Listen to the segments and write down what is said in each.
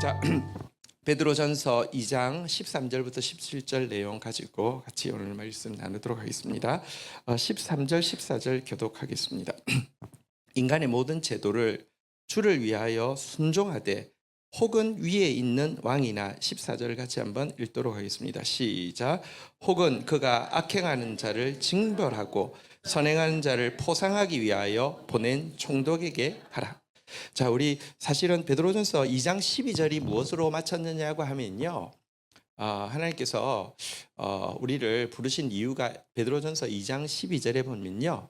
자, 베드로전서 2장 13절부터 17절 내용 가지고 같이 오늘 말씀 나누도록 하겠습니다. 13절 14절 교독하겠습니다. 인간의 모든 제도를 주를 위하여 순종하되 혹은 위에 있는 왕이나 14절 같이 한번 읽도록 하겠습니다. 시작. 혹은 그가 악행하는 자를 징벌하고 선행하는 자를 포상하기 위하여 보낸 총독에게 하라. 자, 우리 사실은 베드로전서 2장 12절이 무엇으로 마쳤느냐고 하면요, 하나님께서 우리를 부르신 이유가 베드로전서 2장 12절에 보면요,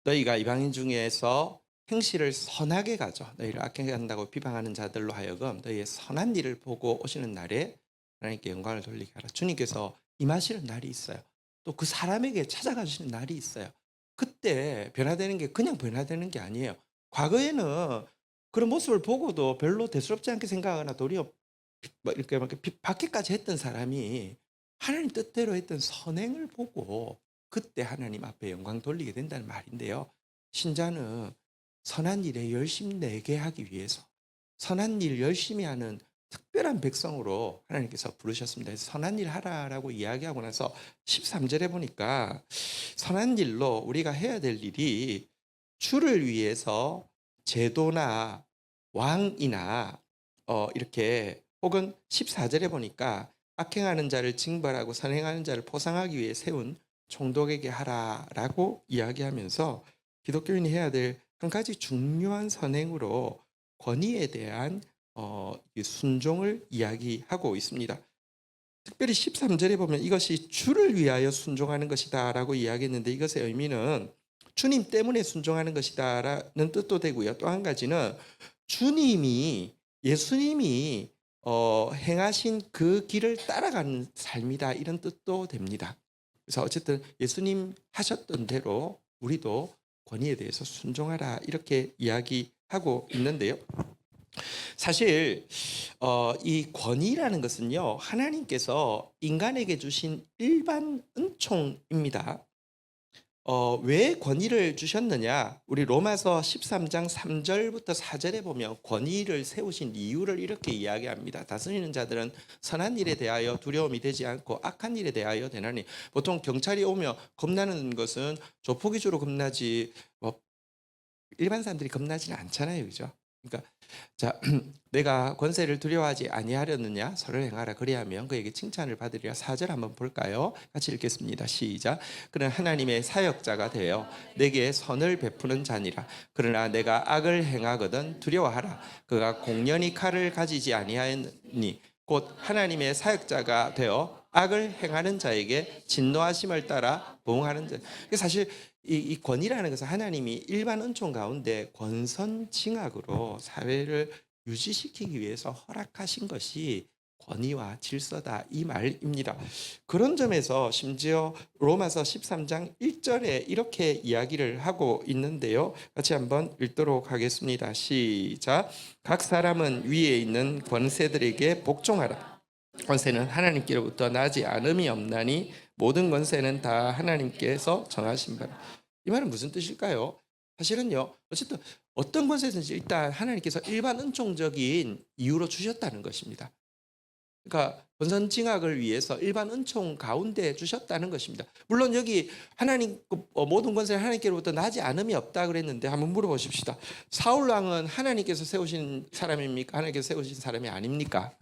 너희가 이방인 중에서 행실을 선하게 가져 너희를 악행한다고 비방하는 자들로 하여금 너희의 선한 일을 보고 오시는 날에 하나님께 영광을 돌리게 하라. 주님께서 임하시는 날이 있어요. 또 그 사람에게 찾아가시는 날이 있어요. 그때 변화되는 게 그냥 변화되는 게 아니에요. 과거에는 그런 모습을 보고도 별로 대수롭지 않게 생각하거나 도리어 이렇게 받기까지 했던 사람이 하나님 뜻대로 했던 선행을 보고 그때 하나님 앞에 영광 돌리게 된다는 말인데요. 신자는 선한 일에 열심 내게 하기 위해서 선한 일 열심히 하는 특별한 백성으로 하나님께서 부르셨습니다. 선한 일 하라라고 이야기하고 나서 13절에 보니까 선한 일로 우리가 해야 될 일이 주를 위해서 제도나 왕이나 이렇게 혹은 14절에 보니까 악행하는 자를 징벌하고 선행하는 자를 포상하기 위해 세운 총독에게 하라라고 이야기하면서 기독교인이 해야 될 한 가지 중요한 선행으로 권위에 대한 순종을 이야기하고 있습니다. 특별히 13절에 보면 이것이 주를 위하여 순종하는 것이다라고 이야기했는데 이것의 의미는 주님 때문에 순종하는 것이다라는 뜻도 되고요. 또 한 가지는 예수님이 행하신 그 길을 따라가는 삶이다 이런 뜻도 됩니다. 그래서 어쨌든 예수님 하셨던 대로 우리도 권위에 대해서 순종하라 이렇게 이야기하고 있는데요. 사실 이 권위라는 것은요, 하나님께서 인간에게 주신 일반 은총입니다. 왜 권위를 주셨느냐? 우리 로마서 13장 3절부터 4절에 보면 권위를 세우신 이유를 이렇게 이야기합니다. 다스리는 자들은 선한 일에 대하여 두려움이 되지 않고 악한 일에 대하여 되나니. 보통 경찰이 오면 겁나는 것은 조폭위주로 겁나지 일반 사람들이 겁나지는 않잖아요, 그죠? 그러니까 자, 내가 권세를 두려워하지 아니하려느냐 선을 행하라 그리하면 그에게 칭찬을 받으리라. 4절 한번 볼까요? 같이 읽겠습니다. 시작. 그는 하나님의 사역자가 되어 내게 선을 베푸는 자니라. 그러나 내가 악을 행하거든 두려워하라. 그가 공연히 칼을 가지지 아니하였니 곧 하나님의 사역자가 되어 악을 행하는 자에게 진노하심을 따라 보응하는 자. 사실 이 권위라는 것은 하나님이 일반 은총 가운데 권선징악으로 사회를 유지시키기 위해서 허락하신 것이 권위와 질서다 이 말입니다. 그런 점에서 심지어 로마서 13장 1절에 이렇게 이야기를 하고 있는데요. 같이 한번 읽도록 하겠습니다. 시작. 각 사람은 위에 있는 권세들에게 복종하라. 권세는 하나님께로부터 나지 않음이 없나니 모든 권세는 다 하나님께서 정하신 바라. 이 말은 무슨 뜻일까요? 사실은요, 어쨌든 어떤 권세든지 일단 하나님께서 일반 은총적인 이유로 주셨다는 것입니다. 그러니까 권선징악을 위해서 일반 은총 가운데 주셨다는 것입니다. 물론 여기 하나님 모든 권세는 하나님께로부터 나지 않음이 없다 그랬는데 한번 물어보십시다. 사울 왕은 하나님께서 세우신 사람입니까? 하나님께서 세우신 사람이 아닙니까?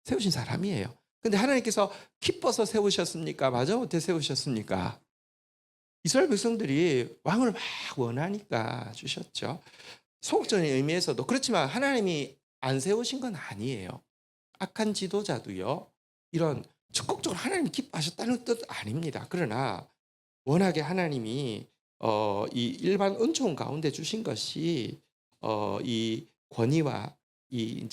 세우신 사람이에요. 근데 하나님께서 기뻐서 세우셨습니까? 마저 못해 세우셨습니까? 이스라엘 백성들이 왕을 막 원하니까 주셨죠. 소극적인 의미에서도 그렇지만 하나님이 안 세우신 건 아니에요. 악한 지도자도요, 이런 적극적으로 하나님 기뻐하셨다는 뜻 아닙니다. 그러나 워낙에 하나님이 이 일반 은총 가운데 주신 것이 이 권위와 이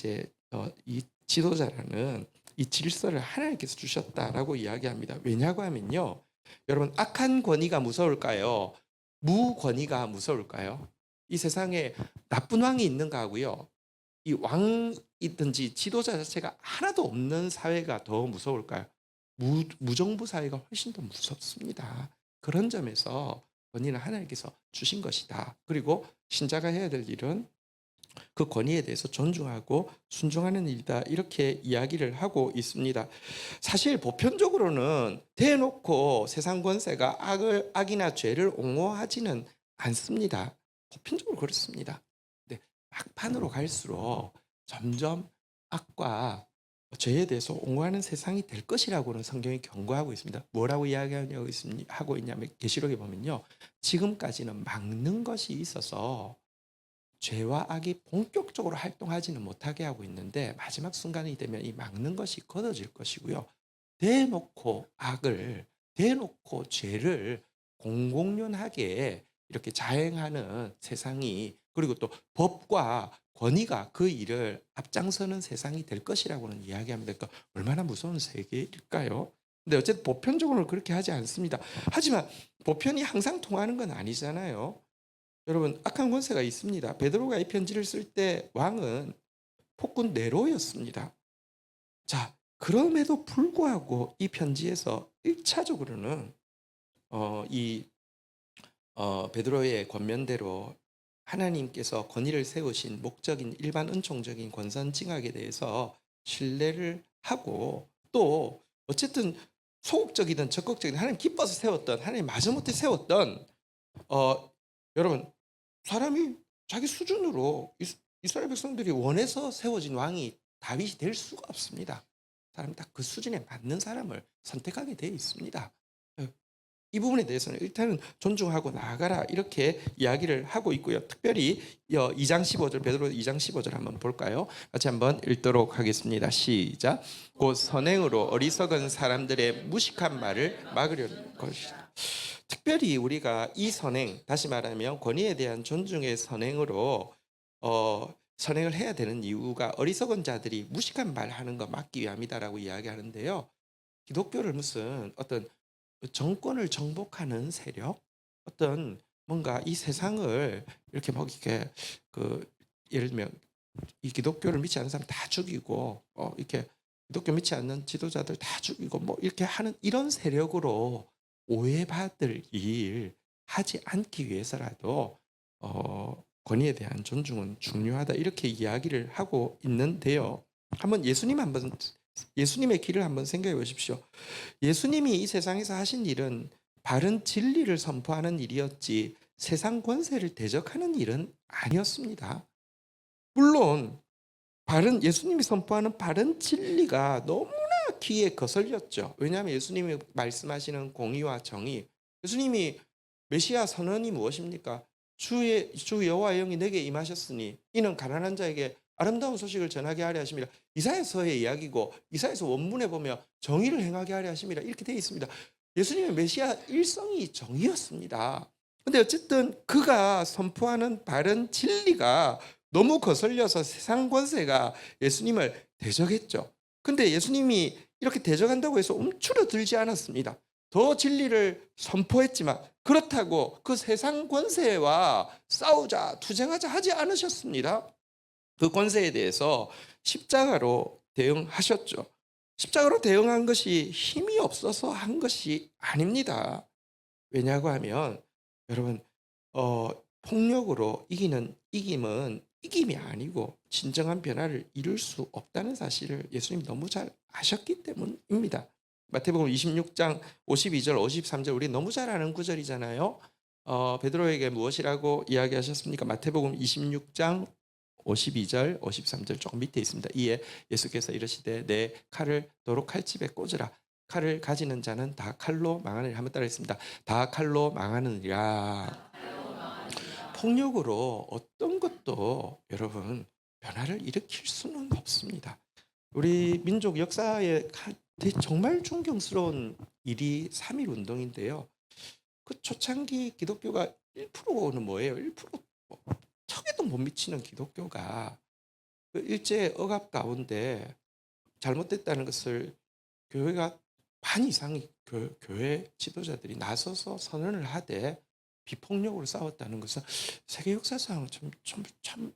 지도자라는 이 질서를 하나님께서 주셨다라고 이야기합니다. 왜냐고 하면요, 여러분 악한 권위가 무서울까요? 무권위가 무서울까요? 이 세상에 나쁜 왕이 있는가 하고요, 이 왕이든지 지도자 자체가 하나도 없는 사회가 더 무서울까요? 무정부 사회가 훨씬 더 무섭습니다. 그런 점에서 권위는 하나님께서 주신 것이다. 그리고 신자가 해야 될 일은 그 권위에 대해서 존중하고 순종하는 일이다. 이렇게 이야기를 하고 있습니다. 사실 보편적으로는 대놓고 세상 권세가 악이나 죄를 옹호하지는 않습니다. 보편적으로 그렇습니다. 근데 막판으로 갈수록 점점 악과 죄에 대해서 옹호하는 세상이 될 것이라고는 성경이 경고하고 있습니다. 뭐라고 이야기하고 있냐면 계시록에 보면요. 지금까지는 막는 것이 있어서 죄와 악이 본격적으로 활동하지는 못하게 하고 있는데 마지막 순간이 되면 이 막는 것이 걷어질 것이고요. 대놓고 죄를 공공연하게 이렇게 자행하는 세상이, 그리고 또 법과 권위가 그 일을 앞장서는 세상이 될 것이라고는 이야기합니다. 그러니까 얼마나 무서운 세계일까요? 근데 어쨌든 보편적으로는 그렇게 하지 않습니다. 하지만 보편이 항상 통하는 건 아니잖아요. 여러분, 악한 권세가 있습니다. 베드로가 이 편지를 쓸 때 왕은 폭군 네로였습니다. 자, 그럼에도 불구하고 이 편지에서 1차적으로는 이 베드로의 권면대로 하나님께서 권위를 세우신 목적인 일반 은총적인 권선징악에 대해서 신뢰를 하고, 또 어쨌든 소극적이든 적극적이든 하나님 기뻐서 세웠던, 하나님 마지못해 세웠던 여러분, 사람이 자기 수준으로 이스라엘 백성들이 원해서 세워진 왕이 다윗이 될 수가 없습니다. 사람이 딱 그 수준에 맞는 사람을 선택하게 되어 있습니다. 이 부분에 대해서는 일단은 존중하고 나아가라, 이렇게 이야기를 하고 있고요. 특별히 2장 15절, 베드로 2장 15절 한번 볼까요? 같이 한번 읽도록 하겠습니다. 시작. 곧 선행으로 어리석은 사람들의 무식한 말을 막으려는 것이다. 특별히 우리가 이 선행, 다시 말하면 권위에 대한 존중의 선행으로 선행을 해야 되는 이유가 어리석은 자들이 무식한 말 하는 거 막기 위함이다라고 이야기하는데요. 기독교를 무슨 어떤 정권을 정복하는 세력, 어떤 뭔가 이 세상을 이렇게 뭐 이렇게 예를 들면 이 기독교를 믿지 않는 사람 다 죽이고 이렇게 기독교 믿지 않는 지도자들 다 죽이고 뭐 이렇게 하는 이런 세력으로 오해받을 일 하지 않기 위해서라도 권위에 대한 존중은 중요하다, 이렇게 이야기를 하고 있는데요. 한번 예수님의 길을 한번 생각해 보십시오. 예수님이 이 세상에서 하신 일은 바른 진리를 선포하는 일이었지 세상 권세를 대적하는 일은 아니었습니다. 물론 예수님이 선포하는 바른 진리가 너무나 귀에 거슬렸죠. 왜냐하면 예수님이 말씀하시는 공의와 정의, 예수님이 메시아 선언이 무엇입니까? 주 여호와의 영이 내게 임하셨으니 이는 가난한 자에게 아름다운 소식을 전하게 하려 하심이라. 이사야서의 이야기고, 이사야서 원문에 보면 정의를 행하게 하려 하심이라 이렇게 되어 있습니다. 예수님의 메시아 일성이 정의였습니다. 근데 어쨌든 그가 선포하는 바른 진리가 너무 거슬려서 세상 권세가 예수님을 대적했죠. 근데 예수님이 이렇게 대적한다고 해서 움츠러들지 않았습니다. 더 진리를 선포했지만 그렇다고 그 세상 권세와 싸우자, 투쟁하자 하지 않으셨습니다. 그 권세에 대해서 십자가로 대응하셨죠. 십자가로 대응한 것이 힘이 없어서 한 것이 아닙니다. 왜냐고 하면 여러분, 폭력으로 이기는 이김은 이김이 아니고 진정한 변화를 이룰 수 없다는 사실을 예수님이 너무 잘 아셨기 때문입니다. 마태복음 26장 52절 53절 우리 너무 잘 아는 구절이잖아요. 베드로에게 무엇이라고 이야기하셨습니까? 마태복음 26장 52절 53절 조금 밑에 있습니다. 이에 예수께서 이르시되 내 칼을 도로 칼집에 꽂으라. 칼을 가지는 자는 다 칼로 망하느니라. 한번 따라했습니다. 다 칼로 망하느니라. 폭력으로 어떤 것도 여러분 변화를 일으킬 수는 없습니다. 우리 민족 역사에 정말 존경스러운 일이 3.1 운동인데요. 그 초창기 기독교가 1%는 뭐예요? 1% 턱에도 못 미치는 기독교가 그 일제 억압 가운데 잘못됐다는 것을 교회가 반 이상의 교회 지도자들이 나서서 선언을 하되 비폭력으로 싸웠다는 것은 세계 역사상 참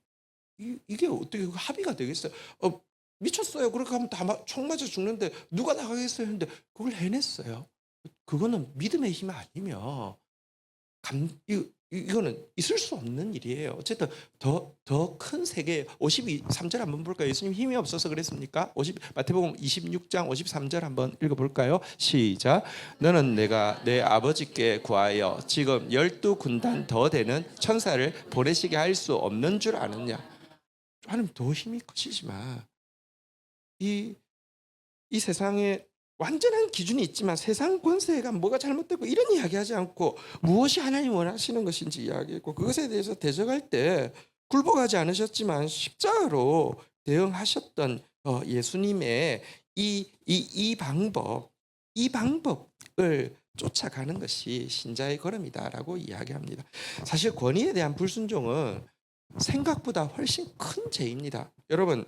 이게 어떻게 합의가 되겠어요? 미쳤어요. 그렇게 하면 다 총 맞아 죽는데 누가 나가겠어요? 했는데 그걸 해냈어요. 그거는 믿음의 힘 아니면 이거는 있을 수 없는 일이에요. 어쨌든 더 큰 세계 53절 한번 볼까요? 예수님 힘이 없어서 그랬습니까? 마태복음 26장 53절 한번 읽어볼까요? 시작. 너는 내가 내 아버지께 구하여 지금 12군단 더 되는 천사를 보내시게 할 수 없는 줄 아느냐? 하나님 더 힘이 크시지만 이 세상에 완전한 기준이 있지만 세상 권세가 뭐가 잘못되고 이런 이야기하지 않고 무엇이 하나님 원하시는 것인지 이야기했고 그것에 대해서 대적할 때 굴복하지 않으셨지만 십자가로 대응하셨던 예수님의 이 방법을 쫓아가는 것이 신자의 걸음이다라고 이야기합니다. 사실 권위에 대한 불순종은 생각보다 훨씬 큰 죄입니다. 여러분,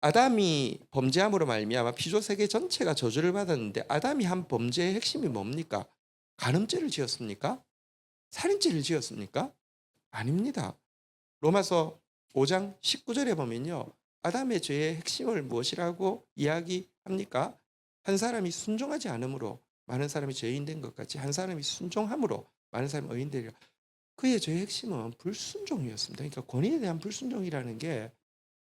아담이 범죄함으로 말미암아 피조 세계 전체가 저주를 받았는데 아담이 한 범죄의 핵심이 뭡니까? 간음죄를 지었습니까? 살인죄를 지었습니까? 아닙니다. 로마서 5장 19절에 보면요. 아담의 죄의 핵심을 무엇이라고 이야기합니까? 한 사람이 순종하지 않으므로 많은 사람이 죄인 된 것 같이 한 사람이 순종함으로 많은 사람이 의인 되리라. 그의 죄의 핵심은 불순종이었습니다. 그러니까 권위에 대한 불순종이라는 게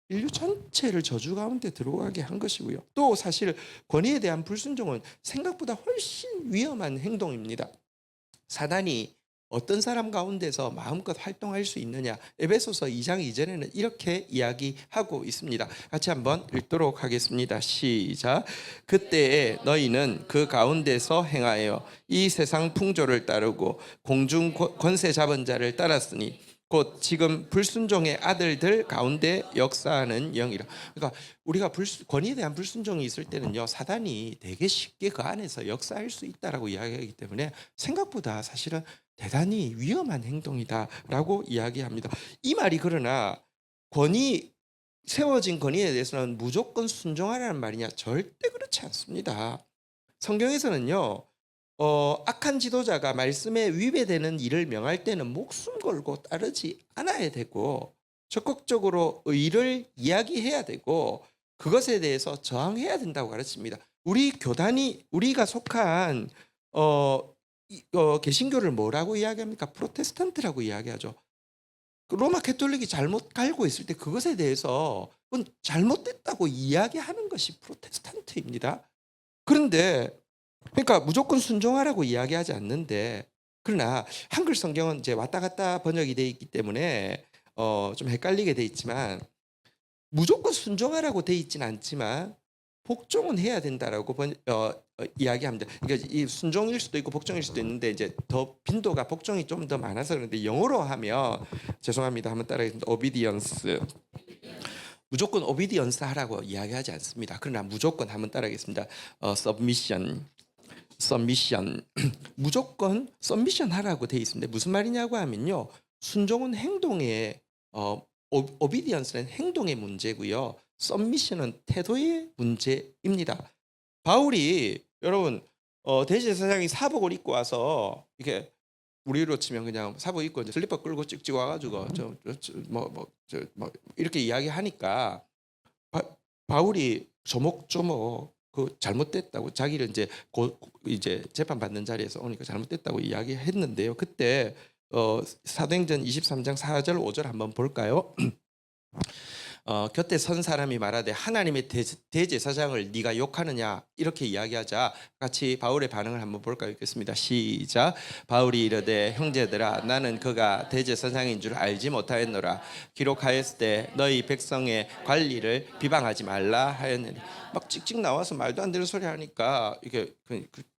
인류 전체를 저주 가운데 들어가게 한 것이고요. 또 사실 권위에 대한 불순종은 생각보다 훨씬 위험한 행동입니다. 사단이 어떤 사람 가운데서 마음껏 활동할 수 있느냐? 에베소서 2장 2절에는 이렇게 이야기하고 있습니다. 같이 한번 읽도록 하겠습니다. 시작. 그때에 너희는 그 가운데서 행하여 이 세상 풍조를 따르고 공중 권세 잡은 자를 따랐으니 곧 지금 불순종의 아들들 가운데 역사하는 영이라. 그러니까 우리가 권위에 대한 불순종이 있을 때는요, 사단이 되게 쉽게 그 안에서 역사할 수 있다라고 이야기하기 때문에 생각보다 사실은 대단히 위험한 행동이다라고 이야기합니다. 이 말이 그러나 세워진 권위에 대해서는 무조건 순종하라는 말이냐? 절대 그렇지 않습니다. 성경에서는요, 악한 지도자가 말씀에 위배되는 일을 명할 때는 목숨 걸고 따르지 않아야 되고 적극적으로 의를 이야기해야 되고 그것에 대해서 저항해야 된다고 가르칩니다. 우리가 속한 개신교를 뭐라고 이야기합니까? 프로테스탄트라고 이야기하죠. 로마 가톨릭이 잘못 갈고 있을 때 그것에 대해서 그건 잘못됐다고 이야기하는 것이 프로테스탄트입니다. 그런데 그러니까 무조건 순종하라고 이야기하지 않는데 그러나 한글 성경은 이제 왔다 갔다 번역이 돼 있기 때문에 좀 헷갈리게 돼 있지만 무조건 순종하라고 돼 있지는 않지만 복종은 해야 된다라고 이야기합니다. 그러니까 이 순종일 수도 있고 복종일 수도 있는데 이제 더 빈도가 복종이 좀 더 많아서 그런데 영어로 하면 죄송합니다. 한번 따라하겠습니다. obedience. 무조건 obedience 하라고 이야기하지 않습니다. 그러나 무조건 한번 따라하겠습니다. submission. 무조건 submission 하라고 돼 있습니다. 무슨 말이냐고 하면요. 순종은 행동의 obedience는 행동의 문제고요. submission은 태도의 문제입니다. 바울이 여러분 대제사장이 사복을 입고 와서 이렇게 우리로 치면 그냥 사복 입고 이제 슬리퍼 끌고 찍찍 와가지고 이렇게 이야기하니까 바울이 조목조목 그 잘못됐다고 자기를 이제 재판 받는 자리에서 오니까 잘못됐다고 이야기했는데요. 그때 사도행전 23장 4절 5절 한번 볼까요? 곁에 선 사람이 말하되 하나님의 대제사장을 네가 욕하느냐 이렇게 이야기하자 같이 바울의 반응을 한번 볼까요? 읽겠습니다. 시작. 바울이 이르되 형제들아 나는 그가 대제사장인 줄 알지 못하였노라. 기록하였을 때 너희 백성의 관리를 비방하지 말라 하였느니 막 찍찍 나와서 말도 안 되는 소리 하니까 이렇게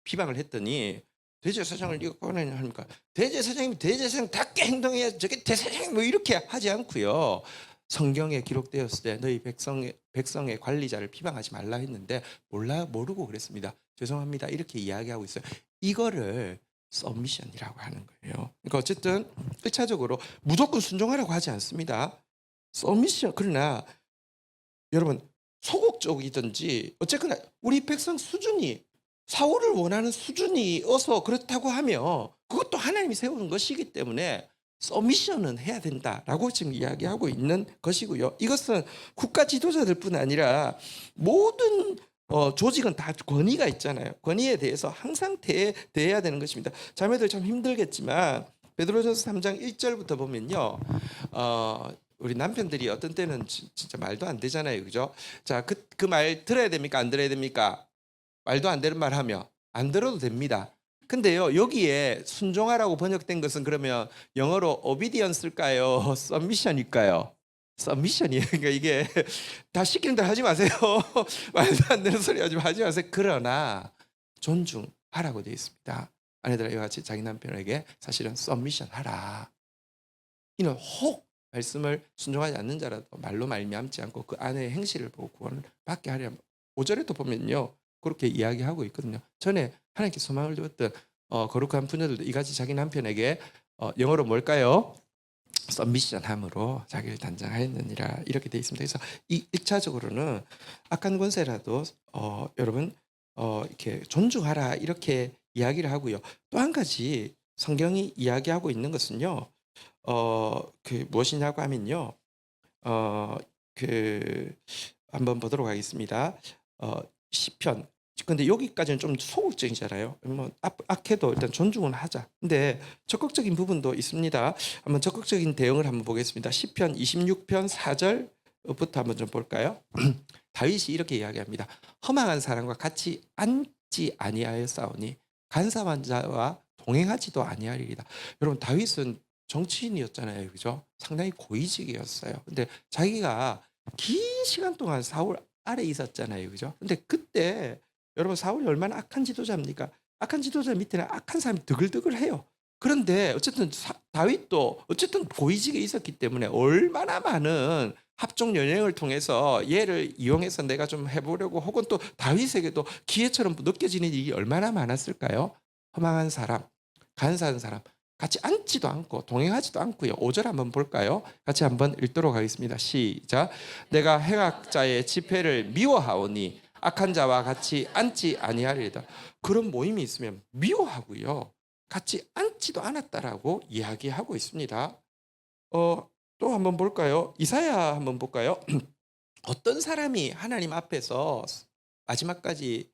비방을 했더니 대제사장을 네가 꺼내냐 하니까 대제사장이면 대제사장답게 행동해야 저게 대제사장 뭐 이렇게 하지 않고요. 성경에 기록되었을 때 너희 백성의 관리자를 비방하지 말라 했는데 모르고 그랬습니다. 죄송합니다. 이렇게 이야기하고 있어요. 이거를 서미션이라고 하는 거예요. 그러니까 어쨌든 1차적으로 무조건 순종하라고 하지 않습니다. 서미션. 그러나 여러분 소극적이든지 어쨌거나 우리 백성 수준이 사울을 원하는 수준이어서 그렇다고 하면 그것도 하나님이 세우는 것이기 때문에 서미션은 해야 된다라고 지금 이야기하고 있는 것이고요. 이것은 국가 지도자들뿐 아니라 모든 조직은 다 권위가 있잖아요. 권위에 대해서 항상 대해야 되는 것입니다. 자매들 참 힘들겠지만 베드로전서 3장 1절부터 보면요. 우리 남편들이 어떤 때는 진짜 말도 안 되잖아요. 그죠? 자, 그 말 들어야 됩니까? 안 들어야 됩니까? 말도 안 되는 말 하면 안 들어도 됩니다. 근데요, 여기에 순종하라고 번역된 것은 그러면 영어로 obedience일까요? submission일까요? submission이에요. 그러니까 이게 다 시키는 대로 하지 마세요. 말도 안 되는 소리 하지 마세요. 그러나 존중하라고 되어 있습니다. 아내들아 이와 같이 자기 남편에게 사실은 submission 하라. 이는 혹 말씀을 순종하지 않는 자라도 말로 말미암지 않고 그 아내의 행실을 보고 구원을 받게 하려. 5절에도 보면요. 그렇게 이야기하고 있거든요. 전에 하나님께 소망을 두었던 거룩한 부녀들도 이같이 자기 남편에게 영어로 뭘까요? 서미션함으로 자기를 단장하였느니라 이렇게 되어 있습니다. 그래서 이 1차적으로는 악한 권세라도 여러분 이렇게 존중하라 이렇게 이야기를 하고요. 또 한 가지 성경이 이야기하고 있는 것은요. 그 무엇이냐고 하면요. 그 한번 보도록 하겠습니다. 시편. 근데 여기까지는 좀 소극적이잖아요. 뭐 악해도 일단 존중은 하자. 근데 적극적인 부분도 있습니다. 한번 적극적인 대응을 한번 보겠습니다. 시편 26편 4절부터 한번 좀 볼까요? 다윗이 이렇게 이야기합니다. 허망한 사람과 같이 앉지 아니하였사오니 간사한 자와 동행하지도 아니하리이다. 여러분 다윗은 정치인이었잖아요. 그죠? 상당히 고위직이었어요. 근데 자기가 긴 시간 동안 사울 아래 있었잖아요. 그죠? 근데 그때 여러분 사울이 얼마나 악한 지도자입니까? 악한 지도자 밑에는 악한 사람이 드글드글해요. 그런데 어쨌든 다윗도 어쨌든 고위직에 있었기 때문에 얼마나 많은 합종 연행을 통해서 얘를 이용해서 내가 좀 해보려고 혹은 또 다윗에게도 기회처럼 느껴지는 일이 얼마나 많았을까요? 허망한 사람, 간사한 사람, 같이 앉지도 않고 동행하지도 않고요. 5절 한번 볼까요? 같이 한번 읽도록 하겠습니다. 시작. 내가 행악자의 집회를 미워하오니 악한 자와 같이 앉지 아니하리이다. 그런 모임이 있으면 미워하고요. 같이 앉지도 않았다라고 이야기하고 있습니다. 또 한번 볼까요? 이사야 한번 볼까요? 어떤 사람이 하나님 앞에서 마지막까지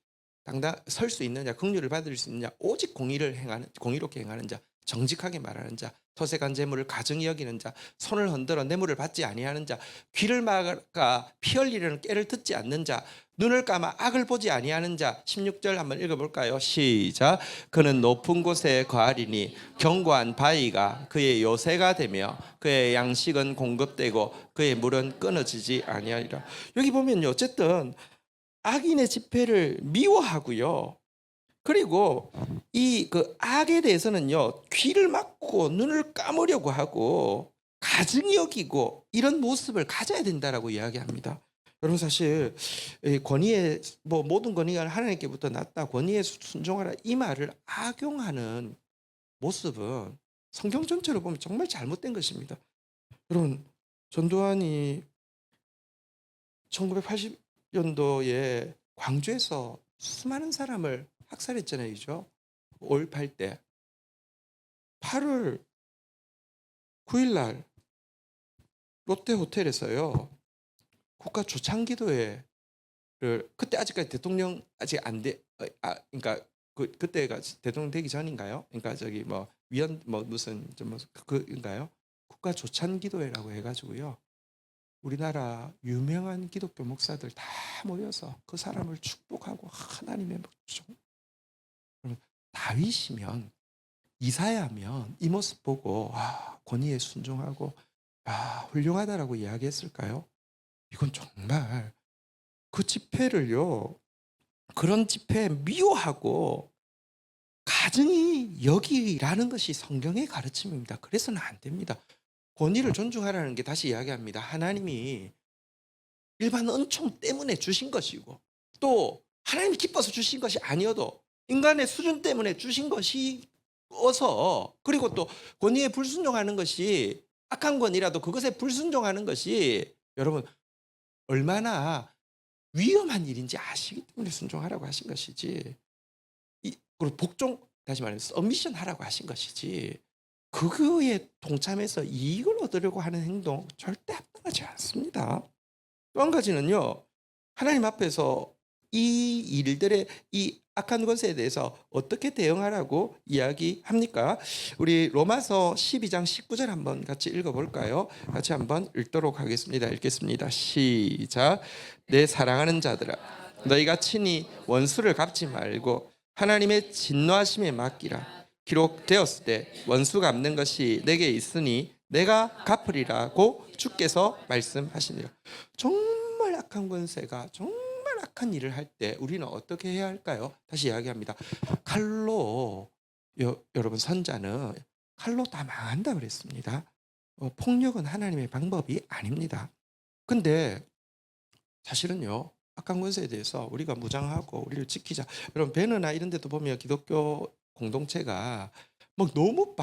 당당 설 수 있느냐, 긍휼을 받을 수 있느냐, 오직 공의롭게 행하는 자, 정직하게 말하는 자, 토색한 재물을 가증히 여기는 자, 손을 흔들어 뇌물을 받지 아니하는 자, 귀를 막아 피 흘리려는 꾀를 듣지 않는 자, 눈을 감아 악을 보지 아니하는 자. 16절 한번 읽어볼까요? 시작. 그는 높은 곳에 거하리니 견고한 바위가 그의 요새가 되며 그의 양식은 공급되고 그의 물은 끊어지지 아니하리라. 여기 보면요, 어쨌든 악인의 집회를 미워하고요. 그리고 이 그 악에 대해서는요, 귀를 막고 눈을 감으려고 하고 가증히 여기고 이런 모습을 가져야 된다라고 이야기합니다. 여러분 사실 이 권위에 모든 권위가 하나님께부터 났다. 권위에 순종하라 이 말을 악용하는 모습은 성경 전체로 보면 정말 잘못된 것입니다. 여러분 전두환이 1980년도에 광주에서 수많은 사람을 학살했잖아요. 그죠? 5.18 때. 8월 9일 날 롯데 호텔에서요. 국가 조창기도회를 그때 아직까지 대통령 아직 안 돼. 그러니까 그때가 대통령 되기 전인가요? 그러니까 저기 뭐 위원 무슨 그인가요? 국가 조찬기도회라고 해가지고요. 우리나라 유명한 기독교 목사들 다 모여서 그 사람을 축복하고 하나님의 목적. 다윗이면 이사야면 이 모습 보고 권위에 순종하고 훌륭하다라고 이야기했을까요? 이건 정말 그 집회를요, 그런 집회 미워하고 가증히 여기라는 것이 성경의 가르침입니다. 그래서는 안 됩니다. 권위를 존중하라는 게 다시 이야기합니다. 하나님이 일반 은총 때문에 주신 것이고 또 하나님이 기뻐서 주신 것이 아니어도 인간의 수준 때문에 주신 것이어서 그리고 또 권위에 불순종하는 것이 악한 권위라도 그것에 불순종하는 것이 여러분 얼마나 위험한 일인지 아시기 때문에 순종하라고 하신 것이지 그리고 다시 말해서 서미션 하라고 하신 것이지 그거에 동참해서 이익을 얻으려고 하는 행동 절대 합당하지 않습니다. 또 한 가지는요. 하나님 앞에서 이 일들의 이 악한 권세에 대해서 어떻게 대응하라고 이야기합니까? 우리 로마서 12장 19절 한번 같이 읽어볼까요? 같이 한번 읽도록 하겠습니다. 읽겠습니다. 시작. 내 사랑하는 자들아, 너희가 친히 원수를 갚지 말고 하나님의 진노하심에 맡기라. 기록되었을 때 원수 갚는 것이 내게 있으니 내가 갚으리라고 주께서 말씀하시니라. 정말 악한 권세가 정말 악한 일을 할 때 우리는 어떻게 해야 할까요? 다시 이야기합니다. 칼로 여러분 선자는 칼로 다 망한다 그랬습니다. 폭력은 하나님의 방법이 아닙니다. 근데 사실은요, 악한 권세에 대해서 우리가 무장하고 우리를 지키자. 여러분 베너나 이런 데도 보면 기독교 공동체가 막 너무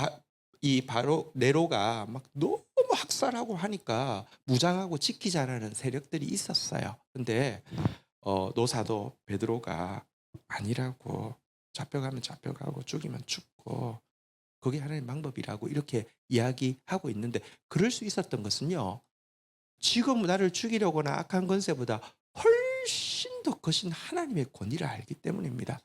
바로 네로가 막 너무 학살하고 하니까 무장하고 지키자라는 세력들이 있었어요. 근데 노사도 베드로가 아니라고, 잡혀가면 잡혀가고 죽이면 죽고 그게 하나님의 방법이라고 이렇게 이야기하고 있는데, 그럴 수 있었던 것은요, 지금 나를 죽이려거나 악한 권세보다 훨씬 더 거신 하나님의 권위를 알기 때문입니다.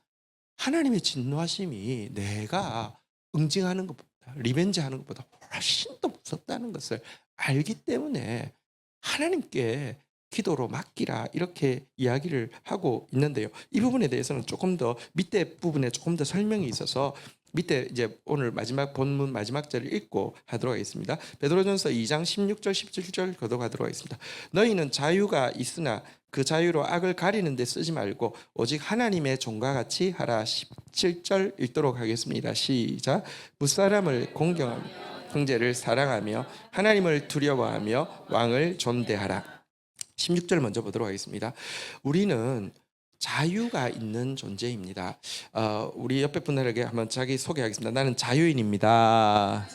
하나님의 진노하심이 내가 응징하는 것보다, 리벤지하는 것보다 훨씬 더 무섭다는 것을 알기 때문에 하나님께 기도로 맡기라 이렇게 이야기를 하고 있는데요. 이 부분에 대해서는 조금 더 밑에 부분에 조금 더 설명이 있어서 밑에 이제 오늘 마지막 본문 마지막 절을 읽고 하도록 하겠습니다. 베드로전서 2장 16절 17절 거듭하도록 하겠습니다. 너희는 자유가 있으나 그 자유로 악을 가리는 데 쓰지 말고 오직 하나님의 종과 같이 하라. 17절 읽도록 하겠습니다. 시작. 무사람을 공경하며 형제를 사랑하며 하나님을 두려워하며 왕을 존대하라. 16절 먼저 보도록 하겠습니다. 우리는 자유가 있는 존재입니다. 우리 옆에 분들에게 한번 자기 소개하겠습니다. 나는 자유인입니다.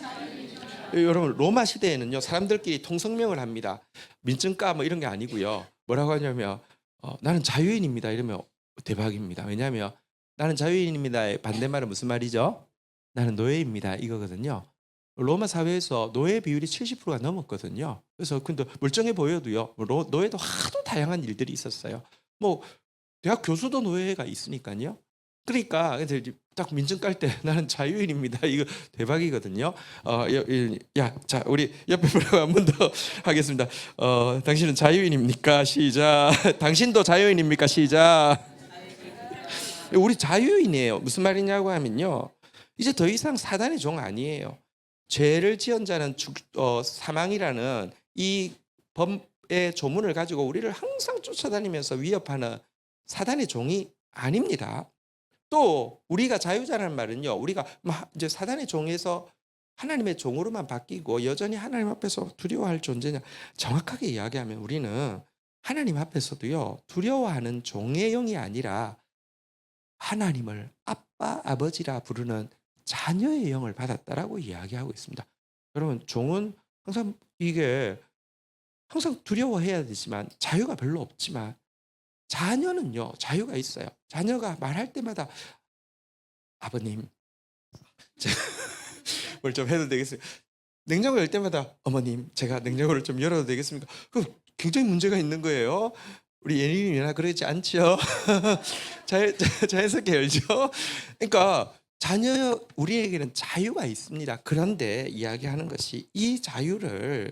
여러분 로마 시대에는요, 사람들끼리 통성명을 합니다. 민증가 뭐 이런 게 아니고요. 뭐라고 하냐면 나는 자유인입니다 이러면 대박입니다. 왜냐하면 나는 자유인입니다의 반대말은 무슨 말이죠? 나는 노예입니다 이거거든요. 로마 사회에서 노예 비율이 70%가 넘었거든요. 그래서 근데 멀쩡해 보여도요, 노예도 하도 다양한 일들이 있었어요. 뭐 대학 교수도 노예가 있으니까요. 그러니까 딱 민증 깔 때 나는 자유인입니다. 이거 대박이거든요. 자 우리 옆에 분하고 한 번 더 하겠습니다. 당신은 자유인입니까? 시작. 당신도 자유인입니까? 시작. 우리 자유인이에요. 무슨 말이냐고 하면요, 이제 더 이상 사단의 종 아니에요. 죄를 지은 자는 사망이라는 이 법의 조문을 가지고 우리를 항상 쫓아다니면서 위협하는 사단의 종이 아닙니다. 또 우리가 자유자라는 말은요, 우리가 이제 사단의 종에서 하나님의 종으로만 바뀌고 여전히 하나님 앞에서 두려워할 존재냐, 정확하게 이야기하면 우리는 하나님 앞에서도요 두려워하는 종의 영이 아니라 하나님을 아빠 아버지라 부르는 자녀의 영을 받았다라고 이야기하고 있습니다. 여러분 종은 항상 항상 두려워해야 되지만 자유가 별로 없지만, 자녀는요 자유가 있어요. 자녀가 말할 때마다 아버님 뭘 좀 해도 되겠습니까? 냉장고 열 때마다 어머님 제가 냉장고를 좀 열어도 되겠습니까? 그 굉장히 문제가 있는 거예요. 우리 예린이나 그러지 않죠? 자연스럽게 열죠. 그러니까 우리에게는 자유가 있습니다. 그런데 이야기하는 것이 이 자유를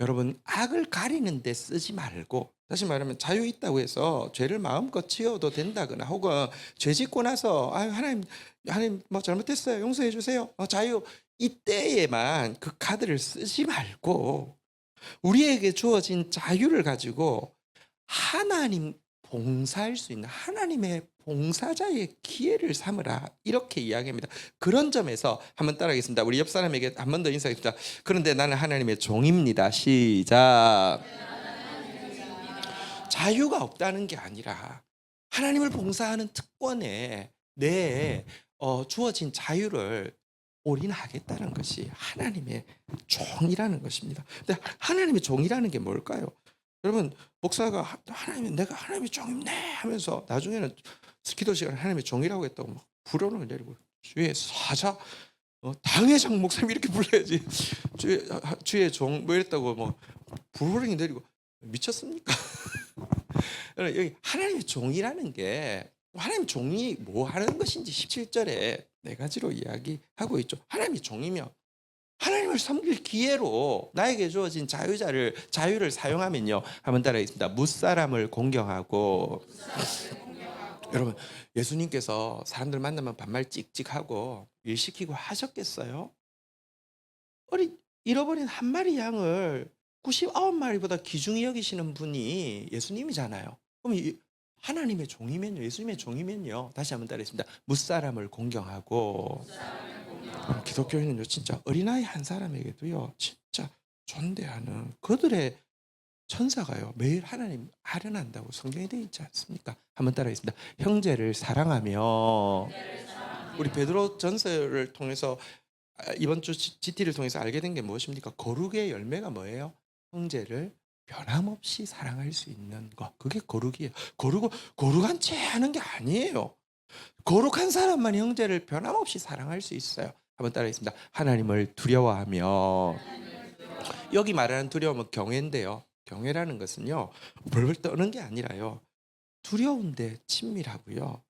여러분 악을 가리는 데 쓰지 말고, 다시 말하면 자유 있다고 해서 죄를 마음껏 지어도 된다거나, 혹은 죄 짓고 나서 하나님 뭐 잘못했어요 용서해 주세요 자유, 이때에만 그 카드를 쓰지 말고 우리에게 주어진 자유를 가지고 하나님 봉사할 수 있는 하나님의 봉사자의 기회를 삼으라 이렇게 이야기합니다. 그런 점에서 한번 따라하겠습니다. 우리 옆 사람에게 한 번 더 인사하겠습니다. 그런데 나는 하나님의 종입니다. 시작. 자유가 없다는 게 아니라 하나님을 봉사하는 특권에 내 주어진 자유를 올인하겠다는 것이 하나님의 종이라는 것입니다. 근데 하나님의 종이라는 게 뭘까요? 여러분 목사가 내가 하나님의 종이네 하면서 나중에는 기도 시간에 하나님의 종이라고 했다고 막 불호를 내리고, 주의 사자 당회장 목사님 이렇게 불러야지 주의 종 뭐 이랬다고 뭐 불호령이 내리고, 미쳤습니까? 여기 하나님의 종이라는 게 하나님 종이 뭐 하는 것인지 17절에 네 가지로 이야기하고 있죠. 하나님의 종이며 하나님을 섬길 기회로 나에게 주어진 자유를 사용하면요. 한번 따라하겠습니다. 무사람을 공경하고. 여러분, 예수님께서 사람들 만나면 반말 찍찍하고 일 시키고 하셨겠어요? 잃어버린 한 마리 양을 99마리보다 귀중히 여기시는 분이 예수님이잖아요. 그럼 하나님의 종이면요, 예수님의 종이면요. 다시 한번 따라했습니다. 무사람을 공경하고. 기독교인은요, 진짜 어린아이 한 사람에게도요, 진짜 존대하는 그들의 천사가요, 매일 하나님 아련한다고 성경에 되어 있지 않습니까? 한번 따라하겠습니다. 형제를 사랑하며. 우리 베드로 전서를 통해서 이번 주 GT를 통해서 알게 된 게 무엇입니까? 거룩의 열매가 뭐예요? 형제를 변함없이 사랑할 수 있는 것. 그게 거룩이에요. 거룩한 채 하는 게 아니에요. 거룩한 사람만 형제를 변함없이 사랑할 수 있어요. 한번 따라하겠습니다. 하나님을 두려워하며. 여기 말하는 두려움은 경외인데요. 경외라는 것은요, 벌벌 떠는 게 아니라요, 두려운데 친밀하고요,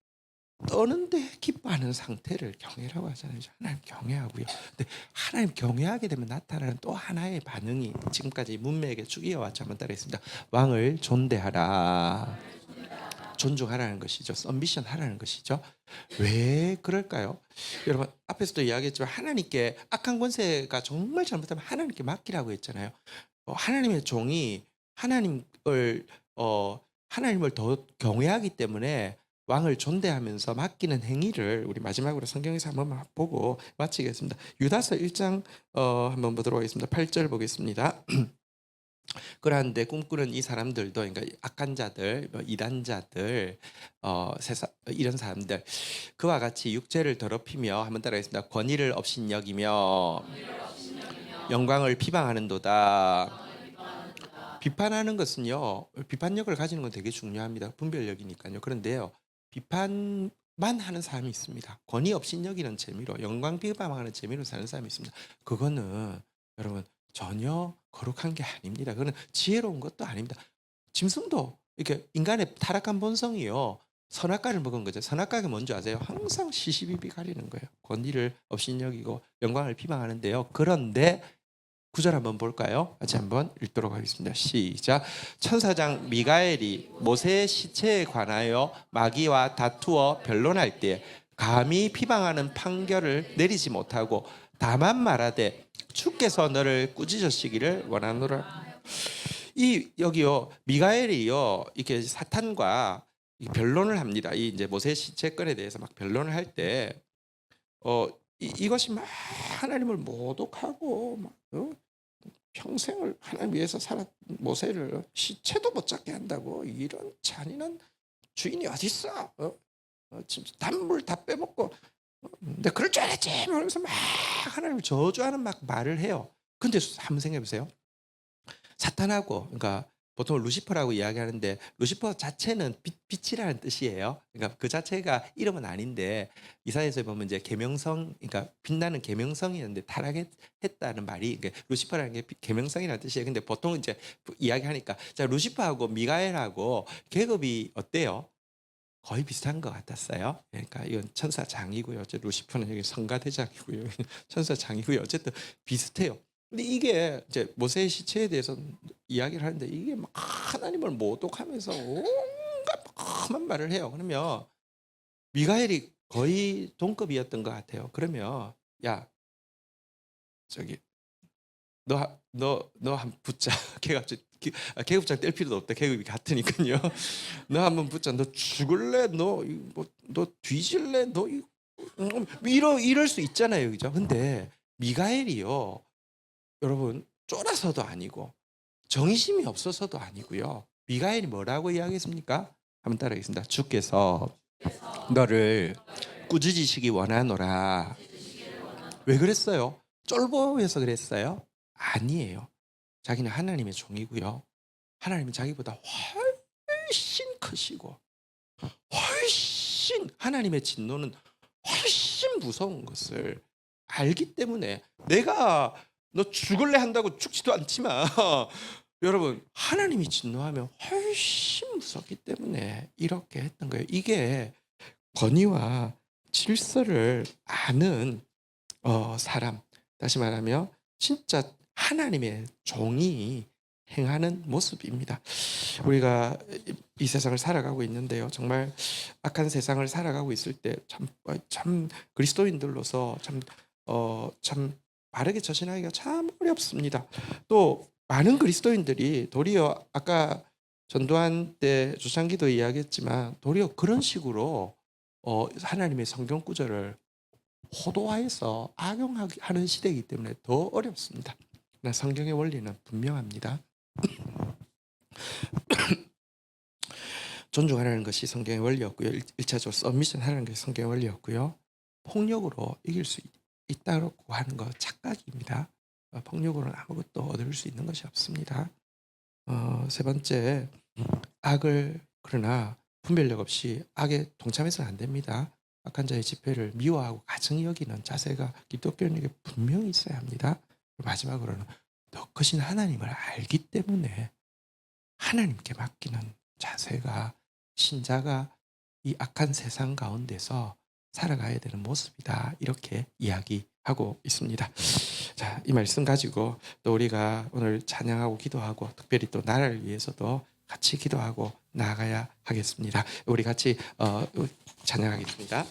떠는데 기뻐하는 상태를 경외라고 하잖아요. 하나님 경외하고요. 근데 하나님 경외하게 되면 나타나는 또 하나의 반응이 지금까지 문맥에 쭉 이어왔죠. 한번 따라했습니다. 왕을 존대하라. 존중하라는 것이죠. 썸미션 하라는 것이죠. 왜 그럴까요? 여러분, 앞에서도 이야기했지만 하나님께 악한 권세가 정말 잘못하면 하나님께 맡기라고 했잖아요. 하나님의 종이 하나님을 더 경외하기 때문에 왕을 존대하면서 맡기는 행위를 우리 마지막으로 성경에서 한번 보고 마치겠습니다. 유다서 1장 한번 보도록 하겠습니다. 8절 보겠습니다. 그런데 꿈꾸는 이 사람들도, 그러니까 악한 자들, 이단자들, 이런 사람들, 그와 같이 육체를 더럽히며, 한번 따라하겠습니다. 권위를 업신여기며 영광을 비방하는도다. 비판하는 것은요, 비판력을 가지는 건 되게 중요합니다. 분별력이니까요. 그런데요, 비판만 하는 사람이 있습니다. 권위 업신여기는 재미로, 영광 비방하는 재미로 사는 사람이 있습니다. 그거는 여러분 전혀 거룩한 게 아닙니다. 그거는 지혜로운 것도 아닙니다. 짐승도 이렇게 인간의 타락한 본성이요, 선악과를 먹은 거죠. 선악과가 뭔지 아세요? 항상 시시비비 가리는 거예요. 권위를 업신여기고 영광을 비방하는데요. 그런데 9절 한번 볼까요? 같이 한번 읽도록 하겠습니다. 시작. 천사장 미가엘이 모세의 시체에 관하여 마귀와 다투어 변론할 때 감히 비방하는 판결을 내리지 못하고 다만 말하되 주께서 너를 꾸짖으시기를 원하노라. 여기요, 미가엘이요, 이렇게 사탄과 변론을 합니다. 이제 모세의 시체건에 대해서 막 변론을 할 때, 이것이 막 하나님을 모독하고 막, 평생을 하나님 위해서 모세를 시체도 못 잡게 한다고, 이런 잔인한 주인이 어디 있어? 단물 다 빼먹고, 근데 그럴 줄 알았지 하면서 막 하나님을 저주하는 막 말을 해요. 근데 한번 생각해 보세요. 사탄하고, 그러니까 보통 루시퍼라고 이야기하는데, 루시퍼 자체는 빛이라는 뜻이에요. 그러니까 그 자체가 이름은 아닌데, 이사야서에 보면 이제 계명성, 그러니까 빛나는 계명성이었는데 타락했다는 말이, 그러니까 루시퍼라는 게 계명성이라는 뜻이에요. 근데 보통 이제 이야기하니까, 자, 루시퍼하고 미가엘하고 계급이 어때요? 거의 비슷한 것 같았어요. 그러니까 이건 천사장이고요. 루시퍼는 여기 성가대장이고요. 천사장이고요. 어쨌든 비슷해요. 근데 이게 이제 모세의 시체에 대해서 이야기를 하는데, 이게 막 하나님을 모독하면서 온갖 험한 말을 해요. 그러면 미가엘이 거의 동급이었던 것 같아요. 그러면 야, 저기 너 한 붙자. 계급장 뗄 필요도 없다. 계급이 같으니까요. 너 한번 붙자. 너 죽을래? 너 뒤질래? 너 이럴 수 있잖아요, 그죠? 근데 미가엘이요, 여러분, 쫄아서도 아니고 정의심이 없어서도 아니고요. 미가엘이 뭐라고 이야기했습니까? 한번 따라하겠습니다. 주께서 너를 꾸짖으시기 원하노라. 왜 그랬어요? 쫄보여서 그랬어요? 아니에요. 자기는 하나님의 종이고요, 하나님은 자기보다 훨씬 크시고, 훨씬 하나님의 진노는 훨씬 무서운 것을 알기 때문에, 내가 너 죽을래 한다고 죽지도 않지만 여러분 하나님이 진노하면 훨씬 무섭기 때문에 이렇게 했던 거예요. 이게 권위와 질서를 아는 사람, 다시 말하면 진짜 하나님의 종이 행하는 모습입니다. 우리가 이 세상을 살아가고 있는데요. 정말 악한 세상을 살아가고 있을 때 참 그리스도인들로서 참 바르게 처신하기가 참 어렵습니다. 또 많은 그리스도인들이 도리어 아까 전도한 때 조창기도 이야기했지만 도리어 그런 식으로 하나님의 성경 구절을 호도화해서 악용하는 시대이기 때문에 더 어렵습니다. 그러나 성경의 원리는 분명합니다. 존중하라는 것이 성경의 원리였고요. 1차적으로 서미션하라는 것이 성경의 원리였고요. 폭력으로 이길 수 있다고 하는 것 착각입니다. 폭력으로는 아무것도 얻을 수 있는 것이 없습니다. 세 번째, 악을 그러나 분별력 없이 악에 동참해서는 안 됩니다. 악한 자의 집회를 미워하고 가증히 여기는 자세가 기독교인에게 분명히 있어야 합니다. 마지막으로는 더 크신 하나님을 알기 때문에 하나님께 맡기는 자세가 신자가 이 악한 세상 가운데서 살아가야 되는 모습이다. 이렇게 이야기하고 있습니다. 자, 이 말씀 가지고 또 우리가 오늘 찬양하고 기도하고 특별히 또 나라를 위해서도 같이 기도하고 나아가야 하겠습니다. 우리 같이 찬양하겠습니다.